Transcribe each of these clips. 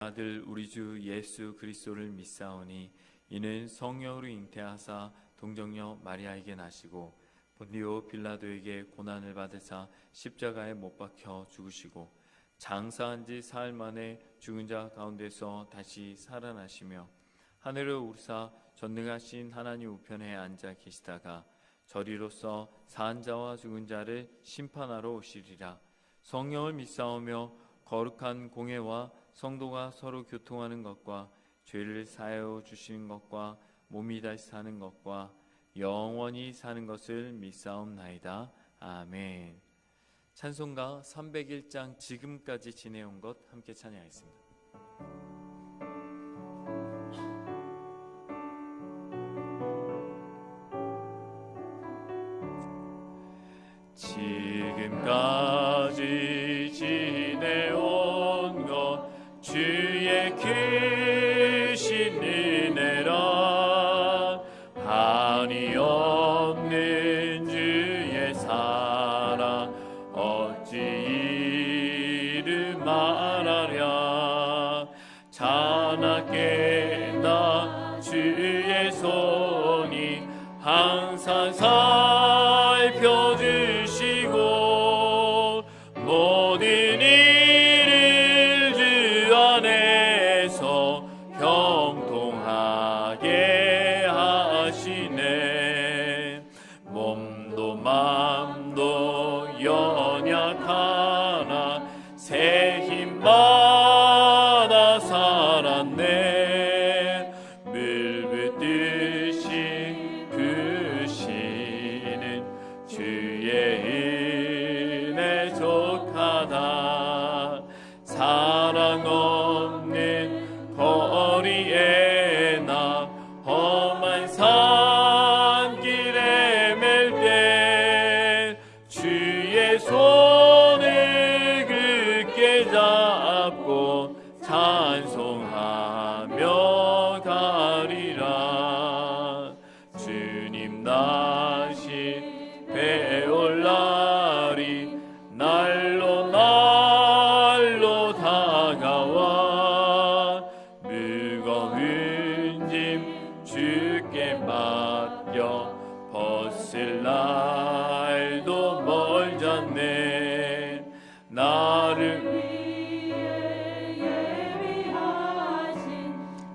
아들 우리 주 예수 그리스도를 믿사오니 이는 성령으로 잉태하사 동정녀 마리아에게 나시고 본디오 빌라도에게 고난을 받으사 십자가에 못 박혀 죽으시고 장사한 지 사흘 만에 죽은 자 가운데서 다시 살아나시며 하늘을 오르사 전능하신 하나님 우편에 앉아 계시다가 저리로서 사한 자와 죽은 자를 심판하러 오시리라. 성령을 믿사오며 거룩한 공회와 성도가 서로 교통하는 것과 죄를 사하여 주시는 것과 몸이 다시 사는 것과 영원히 사는 것을 믿사옵나이다. 아멘. 찬송가 301장 지금까지 지내온 것 함께 찬양하겠습니다. 지금까지 지내온 것 주의 크신 은혜라. 한이 없는 주의 사랑 어찌 이루 말하랴. 자나깨 나 주의 손이 항상 살펴주시고 모든 일을 주 안에서 형통하게 하시네. 몸도 맘도 연약하나 새 힘받아 살았네. 물붓듯이 부시는 주의 은혜 족하다. 사랑 없는 거리에 나 험한 산길에 맬 때 주의 손을 굳게 잡고 찬송하며 가리라. 주님 다시 배올 날이 날로 날로 다가와 무거운 짐 주께 맡겨 벗을 날도 멀잖네. 나를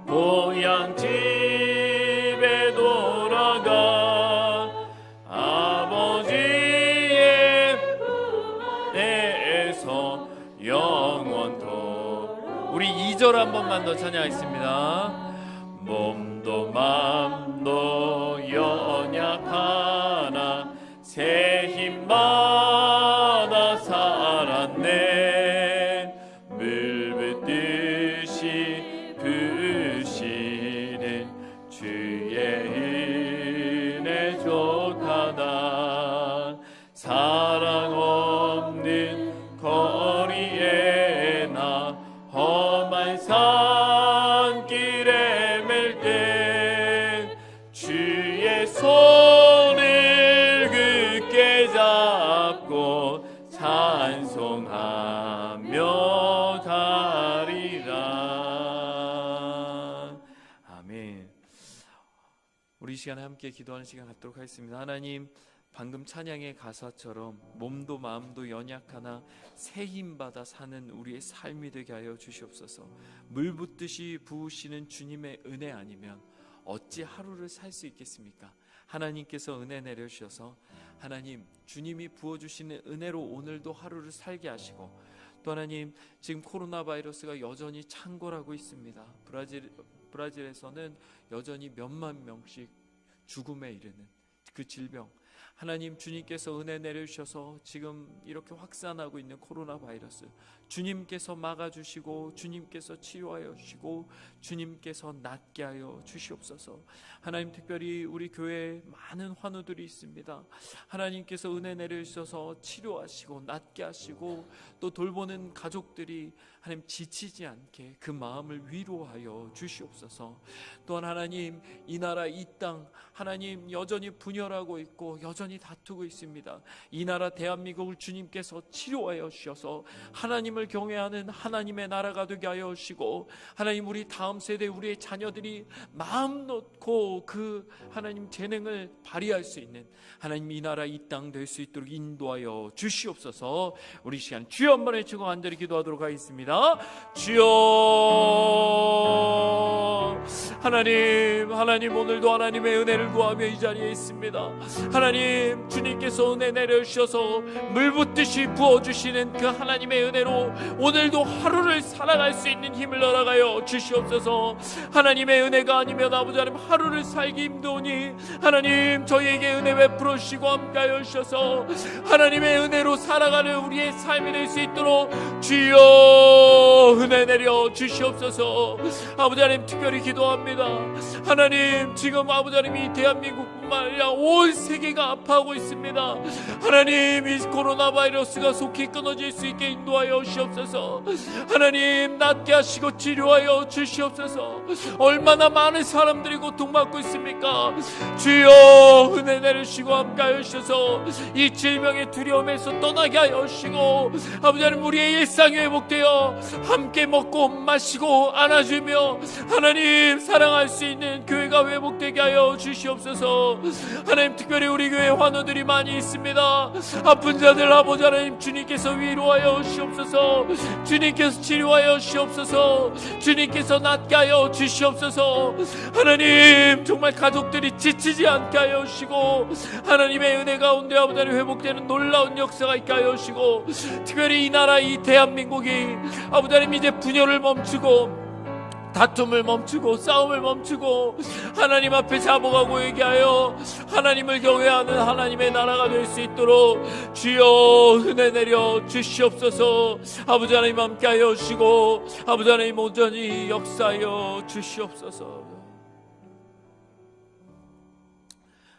고향 집에 돌아가 아버지의 품에서 영원토록. 우리 2절 한 번만 더 찬양하겠습니다. 몸도 맘도 연약하나 새 힘받아 살았네. 물붓듯이 부시는 주의 은혜 족하다. 사랑 없는 거리에 나 험한 산길에 맬 때 주의 손을 굳게 잡고 찬송하며 가리라. 아멘. 우리 이 시간에 함께 기도하는 시간 갖도록 하겠습니다. 하나님, 방금 찬양의 가사처럼 몸도 마음도 연약하나 새 힘받아 사는 우리의 삶이 되게 하여 주시옵소서. 물 붓듯이 부으시는 주님의 은혜 아니면 어찌 하루를 살 수 있겠습니까? 하나님께서 은혜 내려주셔서 하나님 주님이 부어주시는 은혜로 오늘도 하루를 살게 하시고, 또 하나님 지금 코로나 바이러스가 여전히 창궐하고 있습니다. 브라질에서는 여전히 몇만 명씩 죽음에 이르는 그 질병, 하나님 주님께서 은혜 내려주셔서 지금 이렇게 확산하고 있는 코로나 바이러스 주님께서 막아주시고 주님께서 치료하여 주시고 주님께서 낫게 하여 주시옵소서. 하나님, 특별히 우리 교회에 많은 환우들이 있습니다. 하나님께서 은혜 내려주셔서 치료하시고 낫게 하시고, 또 돌보는 가족들이 하나님 지치지 않게 그 마음을 위로하여 주시옵소서. 또한 하나님, 이 나라 이 땅 하나님 여전히 분열하고 있고 여전히 다투고 있습니다. 이 나라 대한민국을 주님께서 치료하여 주셔서 하나님을 하나님을 경외하는 하나님의 나라가 되게 하여 주시고, 하나님 우리 다음 세대 우리의 자녀들이 마음 놓고 그 하나님 재능을 발휘할 수 있는 하나님 이 나라 이 땅 될 수 있도록 인도하여 주시옵소서. 우리 시간 주여 한번 외치고 간절히 기도하도록 하겠습니다. 주여, 하나님 오늘도 하나님의 은혜를 구하며 이 자리에 있습니다. 하나님, 주님께서 은혜 내려주셔서 물붓듯이 부어주시는 그 하나님의 은혜로 오늘도 하루를 살아갈 수 있는 힘을 허락하여 주시옵소서. 하나님의 은혜가 아니면 아버지 하나님 하루를 살기 힘드오니 하나님 저희에게 은혜 베풀어 주시고 함께하여 주셔서 하나님의 은혜로 살아가는 우리의 삶이 될 수 있도록 주여 은혜 내려 주시옵소서. 아버지 하나님 특별히 기도합니다. 하나님 지금 아버지 하나님 이 대한민국뿐만 아니라 온 세계가 아파하고 있습니다. 하나님 이 코로나 바이러스가 속히 끊어질 수 있게 인도하여 주시옵소서. 하나님 낫게 하시고 치료하여 주시옵소서. 얼마나 많은 사람들이 고통받고 있습니까? 주여 은혜 내리시고 함께하여 주셔서 이 질병의 두려움에서 떠나게 하여 주시고 아버지 하나님 우리의 일상이 회복되어 함께 먹고 마시고 안아주며 하나님 사랑할 수 있는 교회가 회복되게 하여 주시옵소서. 하나님 특별히 우리 교회 환우들이 많이 있습니다. 아픈 자들 아버지 하나님 주님께서 위로하여 주시옵소서. 주님께서 치료하여 주시옵소서. 주님께서 낫게 하여 주시옵소서. 하나님 정말 가족들이 지치지 않게 하여 주시고 하나님의 은혜 가운데 아버지 하나님 회복되는 놀라운 역사가 있게 하여 주시고 특별히 이 나라 이 대한민국이 아버지 하나님 이제 분열을 멈추고 다툼을 멈추고 싸움을 멈추고 하나님 앞에 잡아가고 얘기하여 하나님을 경외하는 하나님의 나라가 될 수 있도록 주여 은혜 내려 주시옵소서. 아버지 하나님 함께하여 주시고 아버지 하나님 온전히 역사하여 주시옵소서.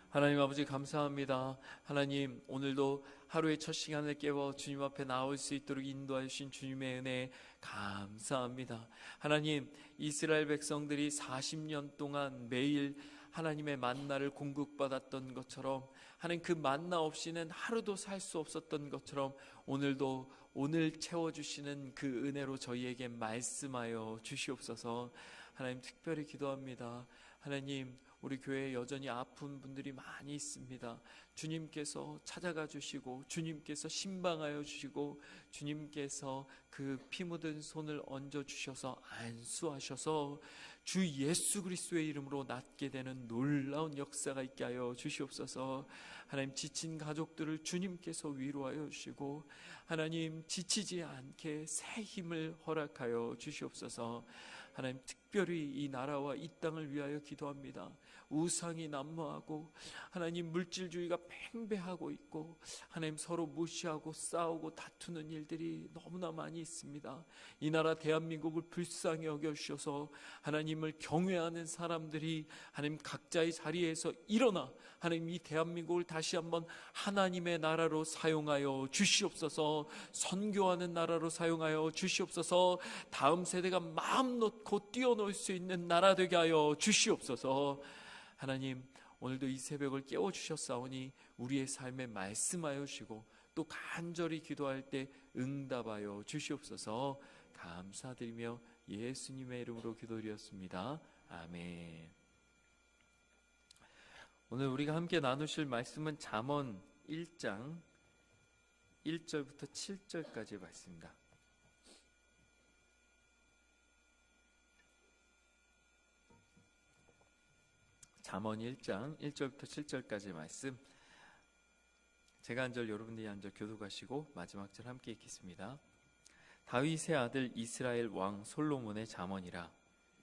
하나님 아버지 감사합니다. 하나님 오늘도 하루의 첫 시간을 깨워 주님 앞에 나올 수 있도록 인도해 주신 주님의 은혜 감사합니다. 하나님 이스라엘 백성들이 40년 동안 매일 하나님의 만나를 공급받았던 것처럼 하나님 그 만나 없이는 하루도 살 수 없었던 것처럼 오늘도 오늘 채워주시는 그 은혜로 저희에게 말씀하여 주시옵소서. 하나님 특별히 기도합니다. 하나님 우리 교회에 여전히 아픈 분들이 많이 있습니다. 주님께서 찾아가 주시고 주님께서 신방하여 주시고 주님께서 그 피 묻은 손을 얹어 주셔서 안수하셔서 주 예수 그리스도의 이름으로 낫게 되는 놀라운 역사가 있게 하여 주시옵소서. 하나님 지친 가족들을 주님께서 위로하여 주시고 하나님 지치지 않게 새 힘을 허락하여 주시옵소서. 하나님 특별히 이 나라와 이 땅을 위하여 기도합니다. 우상이 난무하고 하나님 물질주의가 팽배하고 있고 하나님 서로 무시하고 싸우고 다투는 일들이 너무나 많이 있습니다. 이 나라 대한민국을 불쌍히 여겨주셔서 하나님을 경외하는 사람들이 하나님 각자의 자리에서 일어나 하나님 이 대한민국을 다시 한번 하나님의 나라로 사용하여 주시옵소서. 선교하는 나라로 사용하여 주시옵소서. 다음 세대가 마음 놓고 뛰어놀 수 있는 나라 되게 하여 주시옵소서. 하나님 오늘도 이 새벽을 깨워주셨사오니 우리의 삶에 말씀하여 주시고 또 간절히 기도할 때 응답하여 주시옵소서. 감사드리며 예수님의 이름으로 기도드렸습니다. 아멘. 오늘 우리가 함께 나누실 말씀은 잠언 1장 1절부터 7절까지의 말씀입니다. 잠언 1장 1절부터 7절까지의 말씀, 제가 한 절 여러분들이 한 절 교독하시고 마지막 절 함께 읽겠습니다. 다윗의 아들 이스라엘 왕 솔로몬의 잠언이라.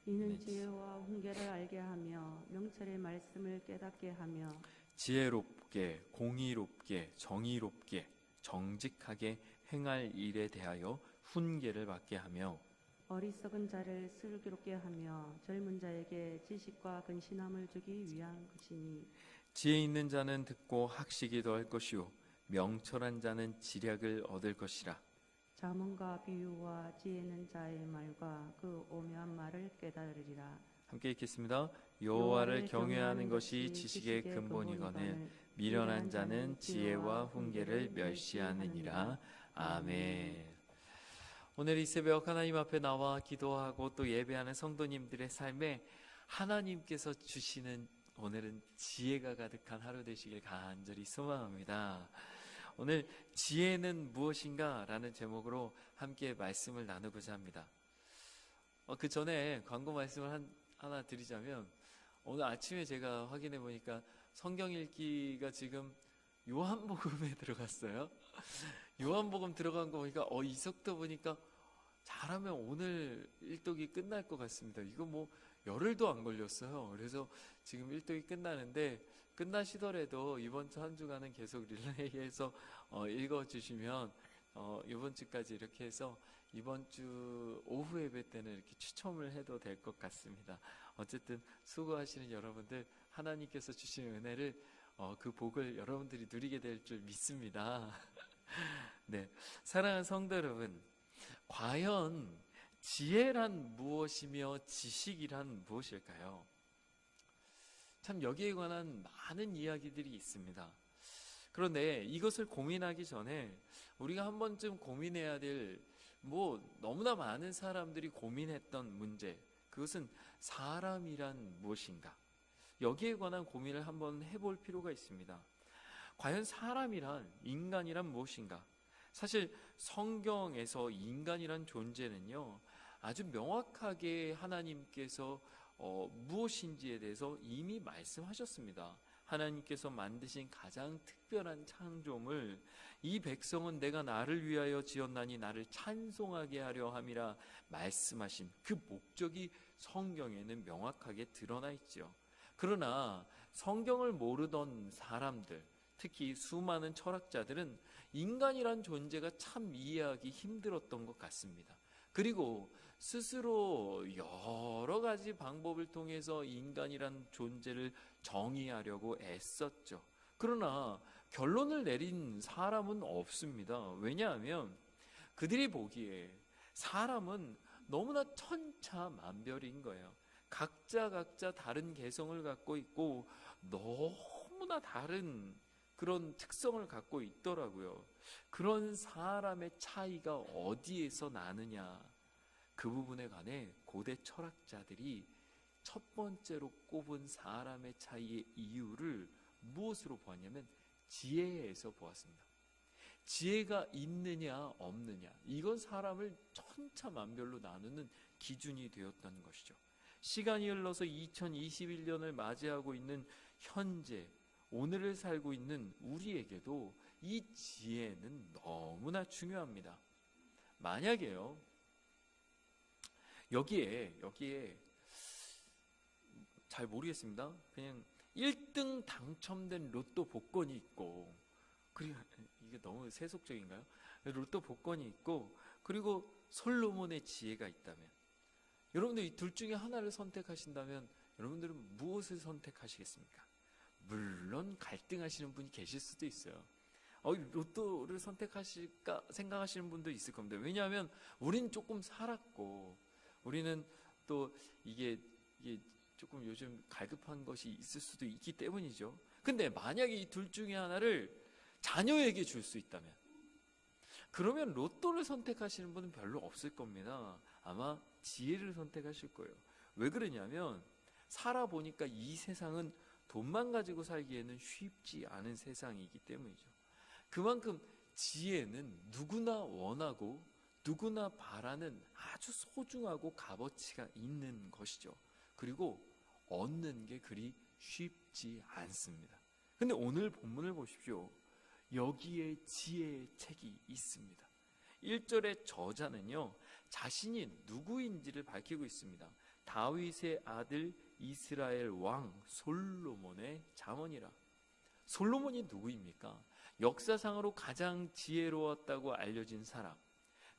이는 지혜와 훈계를 알게 하며 명철의 말씀을 깨닫게 하며 지혜롭게 공의롭게 정의롭게 정직하게 행할 일에 대하여 훈계를 받게 하며 어리석은 자를 슬기롭게 하며 젊은 자에게 지식과 근신함을 주기 위한 것이니 지혜 있는 자는 듣고 학식이 더할 것이요 명철한 자는 지략을 얻을 것이라. 잠언과 비유와 지혜 있는 자의 말과 그 오묘한 말을 깨달으리라. 함께 읽겠습니다. 여호와를 경외하는 것이 지식의 근본이거늘 미련한 자는 지혜와 훈계를 멸시하느니라. 아멘. 오늘 이 새벽 하나님 앞에 나와 기도하고 또 예배하는 성도님들의 삶에 하나님께서 주시는 오늘은 지혜가 가득한 하루 되시길 간절히 소망합니다. 오늘 지혜는 무엇인가? 라는 제목으로 함께 말씀을 나누고자 합니다. 그 전에 광고 말씀을 하나 드리자면, 오늘 아침에 제가 확인해 보니까 성경 읽기가 지금 요한복음에 들어갔어요. 요한복음 들어간 거 보니까 이 속도 보니까 잘하면 오늘 일독이 끝날 것 같습니다. 이거 뭐 열흘도 안 걸렸어요. 그래서 지금 일독이 끝나는데, 끝나시더라도 이번 주 한 주간은 계속 릴레이해서 읽어주시면 이번 주까지 이렇게 해서 이번 주 오후 예배 때는 이렇게 추첨을 해도 될 것 같습니다. 어쨌든 수고하시는 여러분들, 하나님께서 주시는 은혜를 그 복을 여러분들이 누리게 될 줄 믿습니다. 네, 사랑하는 성도 여러분, 과연 지혜란 무엇이며 지식이란 무엇일까요? 참 여기에 관한 많은 이야기들이 있습니다. 그런데 이것을 고민하기 전에 우리가 한 번쯤 고민해야 될, 너무나 많은 사람들이 고민했던 문제, 그것은 사람이란 무엇인가? 여기에 관한 고민을 한번 해볼 필요가 있습니다. 과연 사람이란, 인간이란 무엇인가? 사실 성경에서 인간이란 존재는요, 아주 명확하게 하나님께서 무엇인지에 대해서 이미 말씀하셨습니다. 하나님께서 만드신 가장 특별한 창조물, 이 백성은 내가 나를 위하여 지었나니 나를 찬송하게 하려 함이라 말씀하신 그 목적이 성경에는 명확하게 드러나 있죠. 그러나 성경을 모르던 사람들, 특히 수많은 철학자들은 인간이란 존재가 참 이해하기 힘들었던 것 같습니다. 그리고 스스로 여러 가지 방법을 통해서 인간이란 존재를 정의하려고 애썼죠. 그러나 결론을 내린 사람은 없습니다. 왜냐하면 그들이 보기에 사람은 너무나 천차만별인 거예요. 각자 다른 개성을 갖고 있고 너무나 다른 그런 특성을 갖고 있더라고요. 그런 사람의 차이가 어디에서 나느냐, 그 부분에 관해 고대 철학자들이 첫 번째로 꼽은 사람의 차이의 이유를 무엇으로 보았냐면 지혜에서 보았습니다. 지혜가 있느냐 없느냐, 이건 사람을 천차만별로 나누는 기준이 되었다는 것이죠. 시간이 흘러서 2021년을 맞이하고 있는 현재, 오늘을 살고 있는 우리에게도 이 지혜는 너무나 중요합니다. 만약에요, 여기에 잘 모르겠습니다. 그냥 1등 당첨된 로또 복권이 있고, 그리고 이게 너무 세속적인가요? 로또 복권이 있고, 그리고 솔로몬의 지혜가 있다면, 여러분들 이 둘 중에 하나를 선택하신다면 여러분들은 무엇을 선택하시겠습니까? 물론 갈등하시는 분이 계실 수도 있어요. 로또를 선택하실까 생각하시는 분도 있을 겁니다. 왜냐하면 우리는 조금 살았고, 우리는 또 이게 조금 요즘 갈급한 것이 있을 수도 있기 때문이죠. 근데 만약에 이 둘 중에 하나를 자녀에게 줄 수 있다면, 그러면 로또를 선택하시는 분은 별로 없을 겁니다. 아마 지혜를 선택하실 거예요. 왜 그러냐면 살아보니까 이 세상은 돈만 가지고 살기에는 쉽지 않은 세상이기 때문이죠. 그만큼 지혜는 누구나 원하고 누구나 바라는 아주 소중하고 값어치가 있는 것이죠. 그리고 얻는 게 그리 쉽지 않습니다. 근데 오늘 본문을 보십시오. 여기에 지혜의 책이 있습니다. 1절의 저자는요, 자신이 누구인지를 밝히고 있습니다. 다윗의 아들 이스라엘 왕 솔로몬의 자손이라. 솔로몬이 누구입니까? 역사상으로 가장 지혜로웠다고 알려진 사람.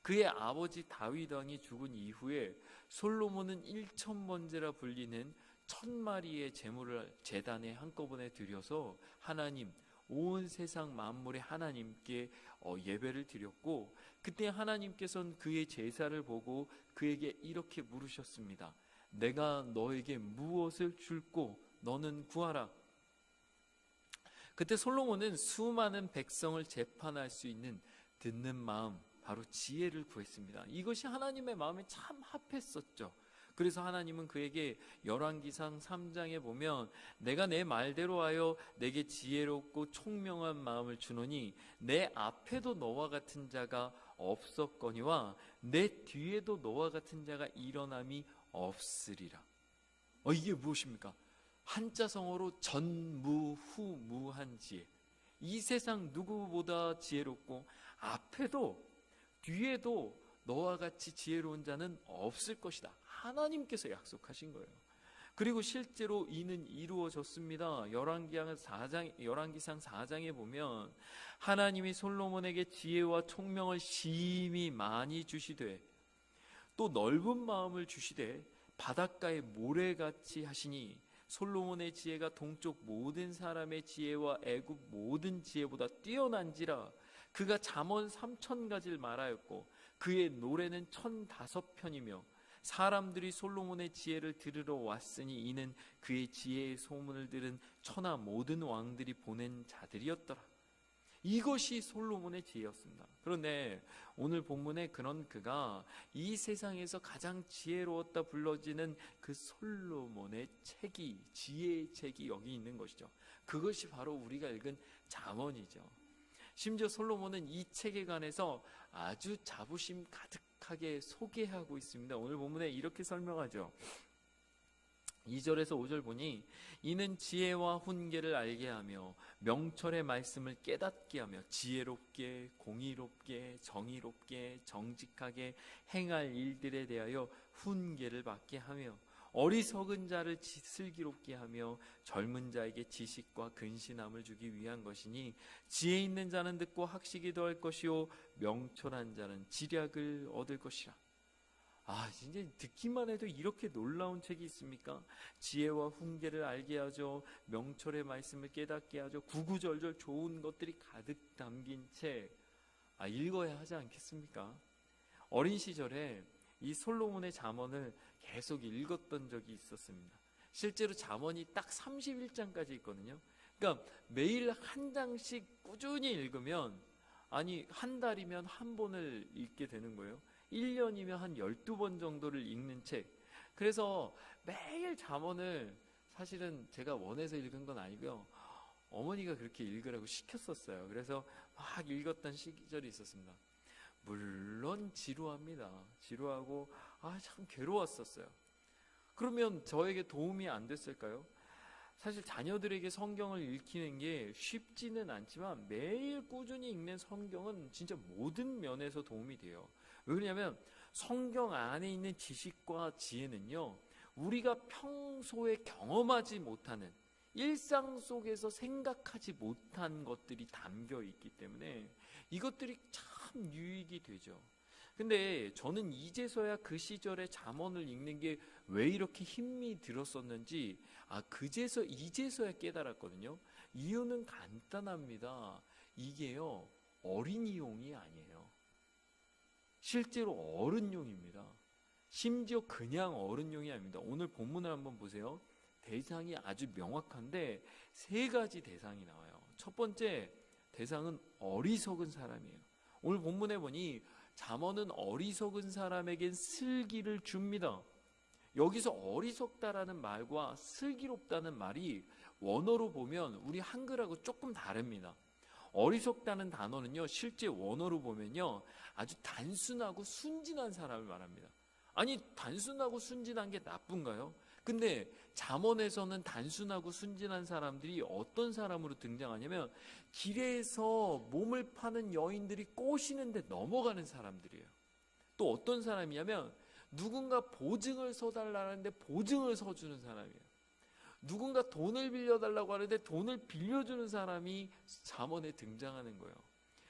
그의 아버지 다윗 왕이 죽은 이후에 솔로몬은 1,000번제라 불리는 1,000마리의 제물을 제단에 한꺼번에 드려서 하나님, 온 세상 만물의 하나님께 예배를 드렸고, 그때 하나님께서는 그의 제사를 보고 그에게 이렇게 물으셨습니다. 내가 너에게 무엇을 줄고 너는 구하라. 그때 솔로몬은 수많은 백성을 재판할 수 있는 듣는 마음, 바로 지혜를 구했습니다. 이것이 하나님의 마음에 참 합했었죠. 그래서 하나님은 그에게 열왕기상 3장에 보면 내가 내 말대로 하여 내게 지혜롭고 총명한 마음을 주노니 내 앞에도 너와 같은 자가 없었거니와 내 뒤에도 너와 같은 자가 일어남이 없으리라. 이게 무엇입니까? 한자성어로 전무후무한 지혜. 이 세상 누구보다 지혜롭고 앞에도 뒤에도 너와 같이 지혜로운 자는 없을 것이다. 하나님께서 약속하신 거예요. 그리고 실제로 이는 이루어졌습니다. 열왕기상 4장에 보면 하나님이 솔로몬에게 지혜와 총명을 심히 많이 주시되 또 넓은 마음을 주시되 바닷가의 모래같이 하시니 솔로몬의 지혜가 동쪽 모든 사람의 지혜와 애굽 모든 지혜보다 뛰어난지라. 그가 잠언 3,000가지를 말하였고 그의 노래는 1,005편이며 사람들이 솔로몬의 지혜를 들으러 왔으니 이는 그의 지혜의 소문을 들은 천하 모든 왕들이 보낸 자들이었더라. 이것이 솔로몬의 지혜였습니다. 그런데 오늘 본문에 그런 그가 이 세상에서 가장 지혜로웠다 불러지는 그 솔로몬의 책이, 지혜의 책이 여기 있는 것이죠. 그것이 바로 우리가 읽은 잠언이죠. 심지어 솔로몬은 이 책에 관해서 아주 자부심 가득하게 소개하고 있습니다. 오늘 본문에 이렇게 설명하죠. 2절에서 5절 보니 이는 지혜와 훈계를 알게 하며 명철의 말씀을 깨닫게 하며 지혜롭게 공의롭게 정의롭게 정직하게 행할 일들에 대하여 훈계를 받게 하며 어리석은 자를 슬기롭게 하며 젊은 자에게 지식과 근신함을 주기 위한 것이니 지혜 있는 자는 듣고 학식이 더할 것이요 명철한 자는 지략을 얻을 것이라. 진짜 듣기만 해도 이렇게 놀라운 책이 있습니까? 지혜와 훈계를 알게 하죠. 명철의 말씀을 깨닫게 하죠. 구구절절 좋은 것들이 가득 담긴 책. 읽어야 하지 않겠습니까? 어린 시절에 이 솔로몬의 잠언을 계속 읽었던 적이 있었습니다. 실제로 잠언이 딱 31장까지 있거든요. 그러니까 매일 한 장씩 꾸준히 읽으면 한 달이면 한 번을 읽게 되는 거예요. 1년이면 한 12번 정도를 읽는 책. 그래서 매일 잠언을 사실은 제가 원해서 읽은 건 아니고요. 어머니가 그렇게 읽으라고 시켰었어요. 그래서 막 읽었던 시절이 있었습니다. 물론 지루합니다. 지루하고 참 괴로웠었어요. 그러면 저에게 도움이 안 됐을까요? 사실 자녀들에게 성경을 읽히는 게 쉽지는 않지만 매일 꾸준히 읽는 성경은 진짜 모든 면에서 도움이 돼요. 왜 그러냐면 성경 안에 있는 지식과 지혜는요, 우리가 평소에 경험하지 못하는, 일상 속에서 생각하지 못한 것들이 담겨 있기 때문에 이것들이 참 유익이 되죠. 근데 저는 이제서야 그 시절에 잠언을 읽는 게 왜 이렇게 힘이 들었었는지 이제서야 깨달았거든요. 이유는 간단합니다. 이게요, 어린이용이 아니에요. 실제로 어른용입니다. 심지어 그냥 어른용이 아닙니다. 오늘 본문을 한번 보세요. 대상이 아주 명확한데 3가지 대상이 나와요. 첫 번째 대상은 어리석은 사람이에요. 오늘 본문에 보니 잠언은 어리석은 사람에겐 슬기를 줍니다. 여기서 어리석다라는 말과 슬기롭다는 말이 원어로 보면 우리 한글하고 조금 다릅니다. 어리석다는 단어는요, 실제 원어로 보면요, 아주 단순하고 순진한 사람을 말합니다. 단순하고 순진한 게 나쁜가요? 근데 잠언에서는 단순하고 순진한 사람들이 어떤 사람으로 등장하냐면 길에서 몸을 파는 여인들이 꼬시는데 넘어가는 사람들이에요. 또 어떤 사람이냐면 누군가 보증을 서달라는데 보증을 서주는 사람이에요. 누군가 돈을 빌려달라고 하는데 돈을 빌려주는 사람이 잠언에 등장하는 거예요.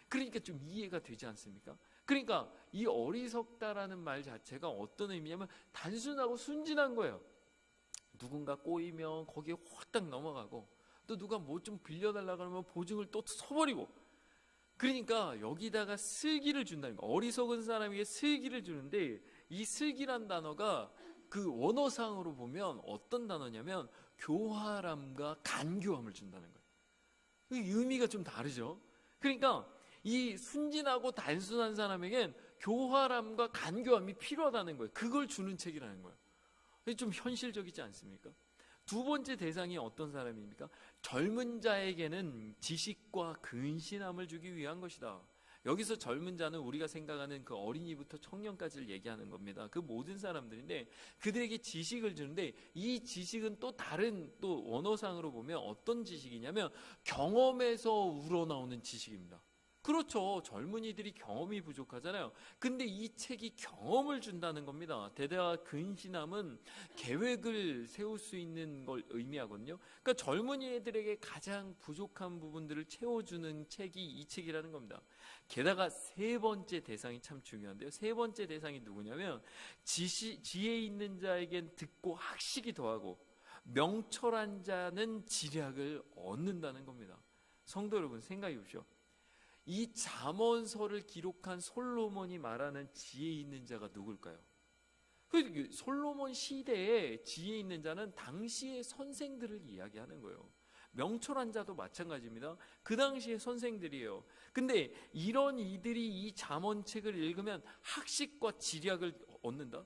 그러니까 좀 이해가 되지 않습니까? 그러니까 이 어리석다라는 말 자체가 어떤 의미냐면 단순하고 순진한 거예요. 누군가 꼬이면 거기에 홀딱 넘어가고, 또 누가 뭐 좀 빌려달라고 하면 보증을 또 서버리고, 그러니까 여기다가 슬기를 준다는 거예요. 어리석은 사람에게 슬기를 주는데, 이 슬기란 단어가 그 원어상으로 보면 어떤 단어냐면 교활함과 간교함을 준다는 거예요. 이 의미가 좀 다르죠. 그러니까 이 순진하고 단순한 사람에겐 교활함과 간교함이 필요하다는 거예요. 그걸 주는 책이라는 거예요. 좀 현실적이지 않습니까? 두 번째 대상이 어떤 사람입니까? 젊은 자에게는 지식과 근신함을 주기 위한 것이다. 여기서 젊은 자는 우리가 생각하는 그 어린이부터 청년까지를 얘기하는 겁니다. 그 모든 사람들인데 그들에게 지식을 주는데 이 지식은 또 다른 또 원어상으로 보면 어떤 지식이냐면 경험에서 우러나오는 지식입니다. 그렇죠. 젊은이들이 경험이 부족하잖아요. 근데 이 책이 경험을 준다는 겁니다. 대대와 근신함은 계획을 세울 수 있는 걸 의미하거든요. 그러니까 젊은이들에게 가장 부족한 부분들을 채워주는 책이 이 책이라는 겁니다. 게다가 세 번째 대상이 참 중요한데요. 세 번째 대상이 누구냐면 지혜 있는 자에겐 듣고 학식이 더하고 명철한 자는 지략을 얻는다는 겁니다. 성도 여러분, 생각해 보십시오. 이 잠언서를 기록한 솔로몬이 말하는 지혜 있는 자가 누굴까요? 그 솔로몬 시대에 지혜 있는 자는 당시의 선생들을 이야기하는 거예요. 명철한 자도 마찬가지입니다. 그 당시의 선생들이에요. 근데 이런 이들이 이 잠언책을 읽으면 학식과 지략을 얻는다?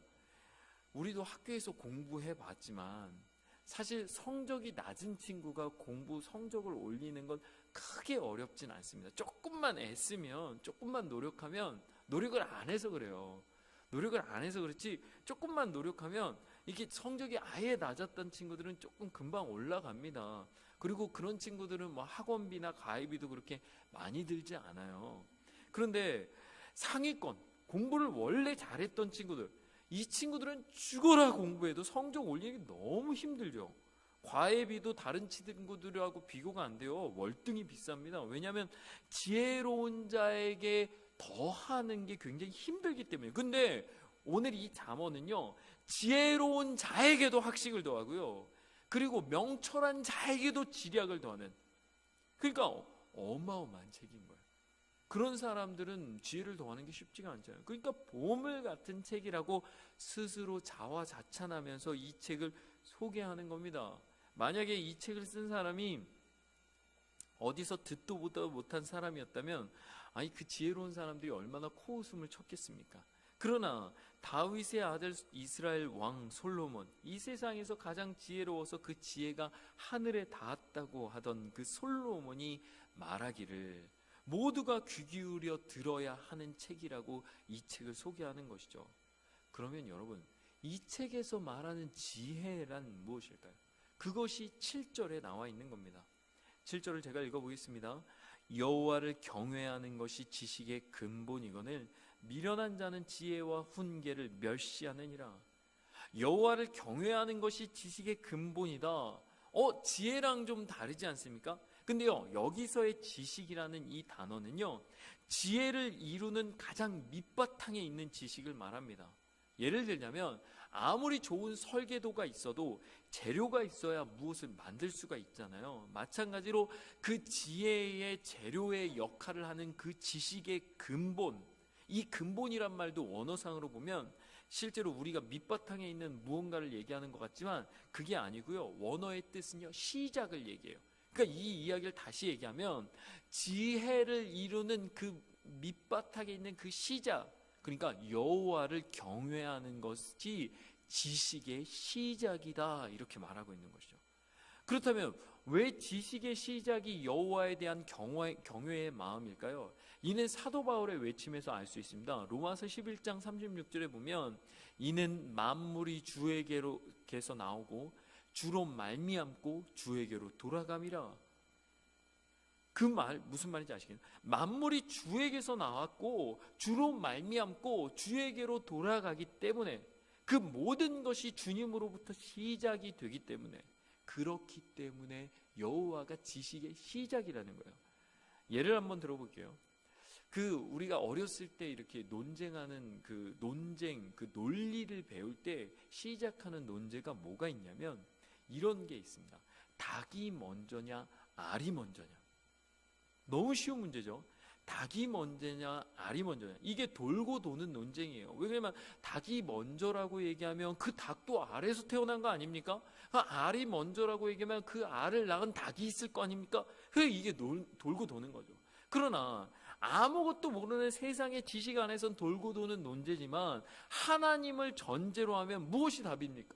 우리도 학교에서 공부해 봤지만 사실 성적이 낮은 친구가 공부 성적을 올리는 건 크게 어렵진 않습니다. 조금만 애쓰면, 조금만 노력하면, 노력을 안 해서 그래요. 노력을 안 해서 그렇지 조금만 노력하면 이게 성적이 아예 낮았던 친구들은 조금 금방 올라갑니다. 그리고 그런 친구들은 뭐 학원비나 가입비도 그렇게 많이 들지 않아요. 그런데 상위권, 공부를 원래 잘했던 친구들, 이 친구들은 죽어라 공부해도 성적 올리기 너무 힘들죠. 과외비도 다른 친구들하고 비교가 안 돼요. 월등히 비쌉니다. 왜냐하면 지혜로운 자에게 더 하는 게 굉장히 힘들기 때문에. 근데 오늘 이 잠언은요, 지혜로운 자에게도 학식을 더하고요, 그리고 명철한 자에게도 지략을 더하는, 그러니까 어마어마한 책인 거예요. 그런 사람들은 지혜를 더하는 게 쉽지가 않잖아요. 그러니까 보물 같은 책이라고 스스로 자화자찬하면서 이 책을 소개하는 겁니다. 만약에 이 책을 쓴 사람이 어디서 듣도 보도 못한 사람이었다면 아니 그 지혜로운 사람들이 얼마나 코웃음을 쳤겠습니까? 그러나 다윗의 아들 이스라엘 왕 솔로몬, 이 세상에서 가장 지혜로워서 그 지혜가 하늘에 닿았다고 하던 그 솔로몬이 말하기를 모두가 귀 기울여 들어야 하는 책이라고 이 책을 소개하는 것이죠. 그러면 여러분, 이 책에서 말하는 지혜란 무엇일까요? 그것이 7절에 나와 있는 겁니다. 7절을 제가 읽어보겠습니다. 여호와를 경외하는 것이 지식의 근본이거늘 미련한 자는 지혜와 훈계를 멸시하느니라. 여호와를 경외하는 것이 지식의 근본이다. 지혜랑 좀 다르지 않습니까? 근데요, 여기서의 지식이라는 이 단어는요, 지혜를 이루는 가장 밑바탕에 있는 지식을 말합니다. 예를 들자면 아무리 좋은 설계도가 있어도 재료가 있어야 무엇을 만들 수가 있잖아요. 마찬가지로 그 지혜의 재료의 역할을 하는 그 지식의 근본, 이 근본이란 말도 원어상으로 보면 실제로 우리가 밑바탕에 있는 무언가를 얘기하는 것 같지만 그게 아니고요, 원어의 뜻은요, 시작을 얘기해요. 그러니까 이 이야기를 다시 얘기하면 지혜를 이루는 그 밑바탕에 있는 그 시작, 그러니까 여호와를 경외하는 것이 지식의 시작이다, 이렇게 말하고 있는 것이죠. 그렇다면 왜 지식의 시작이 여호와에 대한 경외의 마음일까요? 이는 사도 바울의 외침에서 알 수 있습니다. 로마서 11장 36절에 보면 이는 만물이 주에게서 나오고 주로 말미암고 주에게로 돌아감이라. 그 말 무슨 말인지 아시겠나요? 만물이 주에게서 나왔고 주로 말미암고 주에게로 돌아가기 때문에, 그 모든 것이 주님으로부터 시작이 되기 때문에, 그렇기 때문에 여호와가 지식의 시작이라는 거예요. 예를 한번 들어볼게요. 우리가 어렸을 때 이렇게 논쟁하는 그 논리를 배울 때 시작하는 논제가 뭐가 있냐면 이런 게 있습니다. 닭이 먼저냐 알이 먼저냐. 너무 쉬운 문제죠. 닭이 먼저냐 알이 먼저냐. 이게 돌고 도는 논쟁이에요. 왜냐면 닭이 먼저라고 얘기하면 그 닭도 알에서 태어난 거 아닙니까? 알이 먼저라고 얘기하면 그 알을 낳은 닭이 있을 거 아닙니까? 이게 돌고 도는 거죠. 그러나 아무것도 모르는 세상의 지식 안에선 돌고 도는 논제지만 하나님을 전제로 하면 무엇이 답입니까?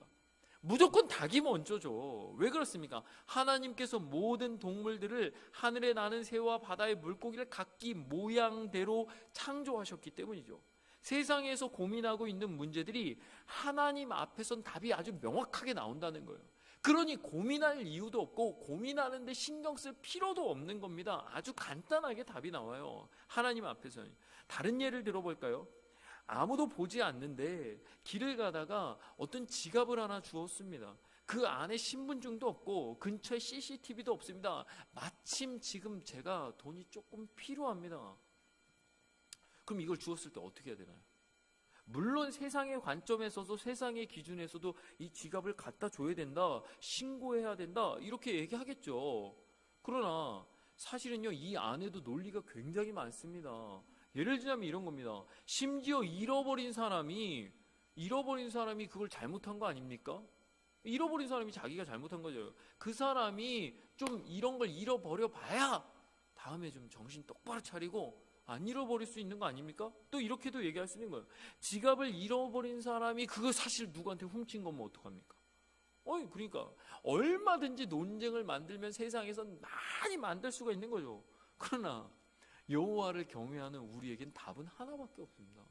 무조건 닭이 먼저죠. 왜 그렇습니까? 하나님께서 모든 동물들을 하늘에 나는 새와 바다의 물고기를 각기 모양대로 창조하셨기 때문이죠. 세상에서 고민하고 있는 문제들이 하나님 앞에선 답이 아주 명확하게 나온다는 거예요. 그러니 고민할 이유도 없고 고민하는데 신경 쓸 필요도 없는 겁니다. 아주 간단하게 답이 나와요. 하나님 앞에서는. 다른 예를 들어볼까요? 아무도 보지 않는데 길을 가다가 어떤 지갑을 하나 주었습니다. 그 안에 신분증도 없고 근처에 CCTV도 없습니다. 마침 지금 제가 돈이 조금 필요합니다. 그럼 이걸 주었을 때 어떻게 해야 되나요? 물론 세상의 관점에서도 세상의 기준에서도 이 지갑을 갖다 줘야 된다, 신고해야 된다 이렇게 얘기하겠죠. 그러나 사실은요, 이 안에도 논리가 굉장히 많습니다. 예를 들자면 이런 겁니다. 심지어 잃어버린 사람이 그걸 잘못한 거 아닙니까? 잃어버린 사람이 자기가 잘못한 거죠. 그 사람이 좀 이런 걸 잃어버려 봐야 다음에 좀 정신 똑바로 차리고 안 잃어버릴 수 있는 거 아닙니까? 또 이렇게도 얘기할 수 있는 거예요. 지갑을 잃어버린 사람이 그거 사실 누구한테 훔친 거면 어떡합니까? 그러니까 얼마든지 논쟁을 만들면 세상에선 많이 만들 수가 있는 거죠. 그러나 여호와를 경외하는 우리에겐 답은 하나밖에 없습니다.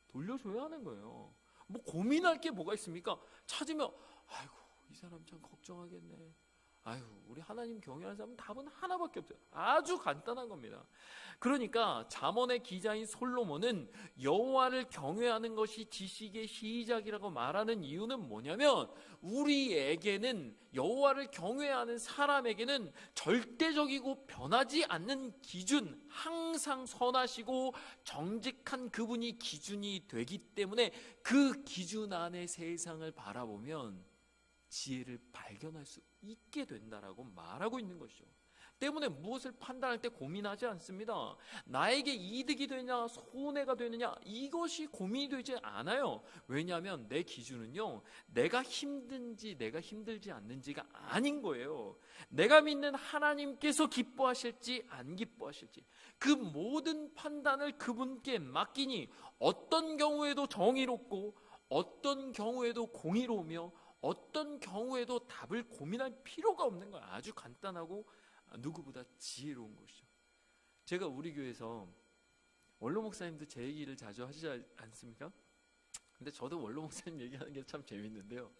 돌려줘야 하는 거예요. 뭐 고민할 게 뭐가 있습니까? 찾으면 아이고 이 사람 참 걱정하겠네. 아유, 우리 하나님 경외하는 사람은 답은 하나밖에 없어요. 아주 간단한 겁니다. 그러니까 잠언의 기자인 솔로몬은 여호와를 경외하는 것이 지식의 시작이라고 말하는 이유는 뭐냐면 우리에게는 여호와를 경외하는 사람에게는 절대적이고 변하지 않는 기준, 항상 선하시고 정직한 그분이 기준이 되기 때문에 그 기준 안에 세상을 바라보면 지혜를 발견할 수 있게 된다라고 말하고 있는 것이죠. 때문에 무엇을 판단할 때 고민하지 않습니다. 나에게 이득이 되냐 손해가 되느냐 이것이 고민이 되지 않아요. 왜냐하면 내 기준은요, 내가 힘든지 내가 힘들지 않는지가 아닌 거예요. 내가 믿는 하나님께서 기뻐하실지 안 기뻐하실지 그 모든 판단을 그분께 맡기니 어떤 경우에도 정의롭고 어떤 경우에도 공의로우며 어떤 경우에도 답을 고민할 필요가 없는 거예요. 아주 간단하고 누구보다 지혜로운 것이죠. 제가 우리 교회에서 원로 목사님도 제 얘기를 자주 하시지 않습니까? 근데 저도 원로 목사님 얘기하는 게 참 재밌는데요.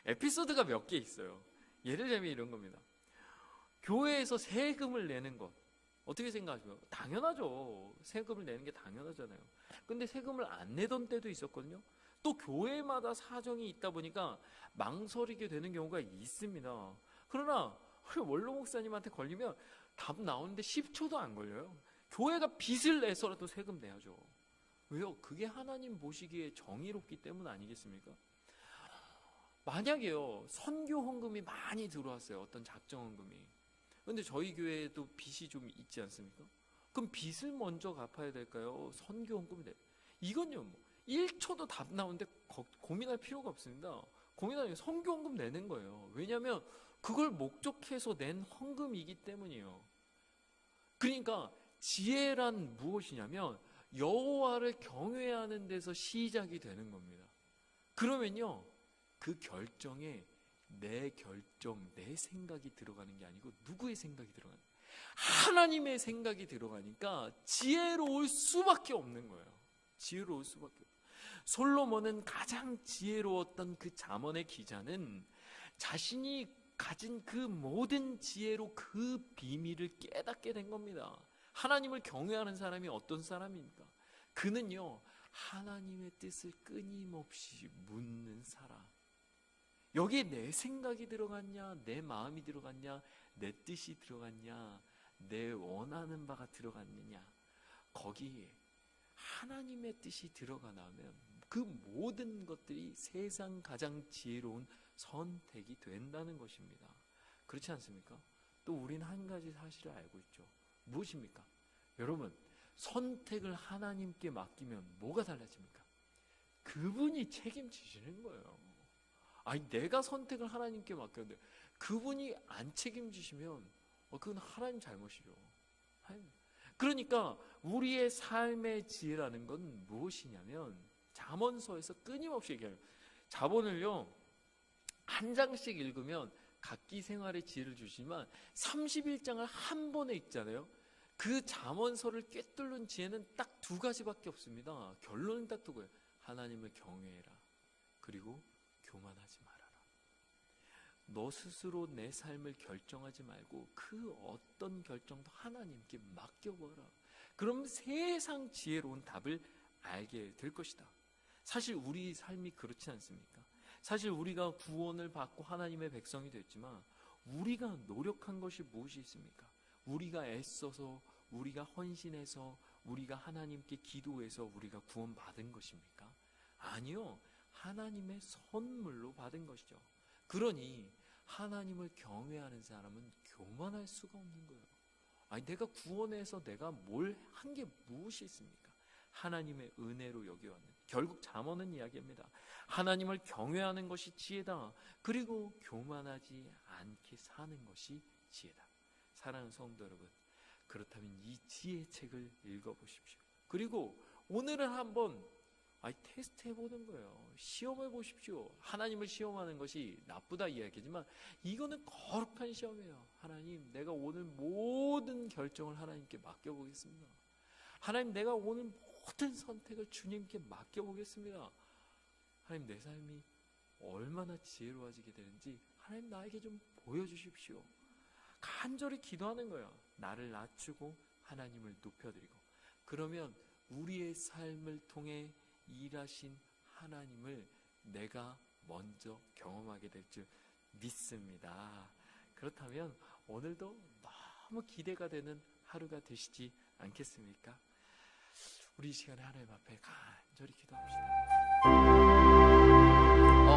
에피소드가 몇 개 있어요. 예를 들면 이런 겁니다. 교회에서 세금을 내는 것 어떻게 생각하세요? 당연하죠. 세금을 내는 게 당연하잖아요. 근데 세금을 안 내던 때도 있었거든요. 또 교회마다 사정이 있다 보니까 망설이게 되는 경우가 있습니다. 그러나 원로 목사님한테 걸리면 답 나오는데 10초도 안 걸려요. 교회가 빚을 내서라도 세금 내야죠. 왜요? 그게 하나님 보시기에 정의롭기 때문 아니겠습니까? 만약에요, 선교 헌금이 많이 들어왔어요. 어떤 작정 헌금이. 근데 저희 교회에도 빚이 좀 있지 않습니까? 그럼 빚을 먼저 갚아야 될까요? 선교 헌금이 돼. 이건요, 1초도 답 나오는데 고민할 필요가 없습니다. 고민하면 선교 헌금 내는 거예요. 왜냐하면 그걸 목적해서 낸 헌금이기 때문이에요. 그러니까 지혜란 무엇이냐면 여호와를 경외하는 데서 시작이 되는 겁니다. 그러면요, 그 결정에 내 결정, 내 생각이 들어가는 게 아니고 누구의 생각이 들어가는 거예요? 하나님의 생각이 들어가니까 지혜로울 수밖에 없는 거예요. 지혜로울 수밖에 없어요. 솔로몬은 가장 지혜로웠던 그 잠언의 기자는 자신이 가진 그 모든 지혜로 그 비밀을 깨닫게 된 겁니다. 하나님을 경외하는 사람이 어떤 사람입니까? 그는요, 하나님의 뜻을 끊임없이 묻는 사람. 여기에 내 생각이 들어갔냐, 내 마음이 들어갔냐, 내 뜻이 들어갔냐, 내 원하는 바가 들어갔느냐, 거기에 하나님의 뜻이 들어가 나면 그 모든 것들이 세상 가장 지혜로운 선택이 된다는 것입니다. 그렇지 않습니까? 또 우리는 한 가지 사실을 알고 있죠. 무엇입니까? 여러분, 선택을 하나님께 맡기면 뭐가 달라집니까? 그분이 책임지시는 거예요. 아니, 내가 선택을 하나님께 맡겼는데 그분이 안 책임지시면 그건 하나님 잘못이죠. 그러니까 우리의 삶의 지혜라는 건 무엇이냐면 잠언서에서 끊임없이 얘기해요. 잠언을요 한 장씩 읽으면 각기 생활의 지혜를 주시지만 31장을 한 번에 읽잖아요. 그 잠언서를 꿰뚫는 지혜는 딱 두 가지밖에 없습니다. 결론은 딱 두 거예요. 하나님을 경외해라. 그리고 교만하지 말아라. 너 스스로 내 삶을 결정하지 말고 그 어떤 결정도 하나님께 맡겨봐라. 그럼 세상 지혜로운 답을 알게 될 것이다. 사실 우리 삶이 그렇지 않습니까? 사실 우리가 구원을 받고 하나님의 백성이 됐지만 우리가 노력한 것이 무엇이 있습니까? 우리가 애써서, 우리가 헌신해서, 우리가 하나님께 기도해서 우리가 구원받은 것입니까? 아니요. 하나님의 선물로 받은 것이죠. 그러니 하나님을 경외하는 사람은 교만할 수가 없는 거예요. 아니, 내가 구원해서 내가 뭘 한 게 무엇이 있습니까? 하나님의 은혜로 여겨왔는, 결국 잠언은 이야기합니다. 하나님을 경외하는 것이 지혜다. 그리고 교만하지 않게 사는 것이 지혜다. 사랑하는 성도 여러분, 그렇다면 이 지혜 책을 읽어보십시오. 그리고 오늘은 한번 테스트 해보는 거예요. 시험해 보십시오. 하나님을 시험하는 것이 나쁘다 이야기지만 이거는 거룩한 시험이에요. 하나님, 내가 오늘 모든 결정을 하나님께 맡겨보겠습니다. 하나님, 내가 오늘 모든 선택을 주님께 맡겨보겠습니다. 하나님, 내 삶이 얼마나 지혜로워지게 되는지 하나님 나에게 좀 보여주십시오. 간절히 기도하는 거예요. 나를 낮추고 하나님을 높여드리고, 그러면 우리의 삶을 통해 일하신 하나님을 내가 먼저 경험하게 될 줄 믿습니다. 그렇다면 오늘도 너무 기대가 되는 하루가 되시지 않겠습니까? 우리 이 시간에 하나님 앞에 간절히 기도합시다.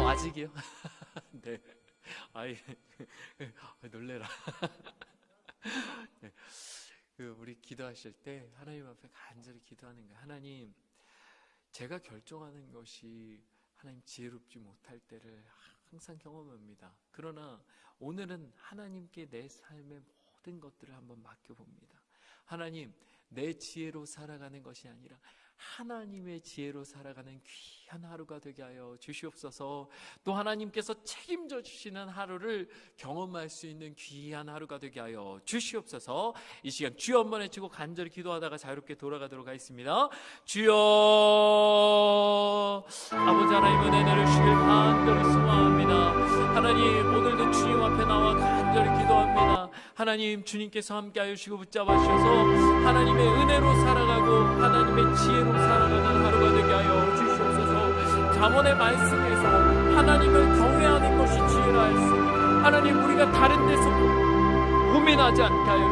아직이요? 네. 놀래라. 네. 우리 기도하실 때 하나님 앞에 간절히 기도하는 거예요. 하나님, 제가 결정하는 것이 하나님 지혜롭지 못할 때를 항상 경험합니다. 그러나 오늘은 하나님께 내 삶의 모든 것들을 한번 맡겨봅니다. 하나님, 내 지혜로 살아가는 것이 아니라 하나님의 지혜로 살아가는 귀한 하루가 되게 하여 주시옵소서. 또 하나님께서 책임져 주시는 하루를 경험할 수 있는 귀한 하루가 되게 하여 주시옵소서. 이 시간 주여 한번 외치고 간절히 기도하다가 자유롭게 돌아가도록 하겠습니다. 주여, 아버지 하나님 은혜 내려주시길 간절히 소망합니다. 하나님, 오늘도 주님 앞에 나와 간절히 기도합니다. 하나님, 주님께서 함께하여 주시고 붙잡아 주셔서 하나님의 은혜로 살아가고 하나님의 지혜로 살아가는 하루가 되게 하여 주시옵소서. 잠언의 말씀에서 하나님을 경외하는 것이 지혜라 했으니 하나님, 우리가 다른 데서 고민하지 않게 하여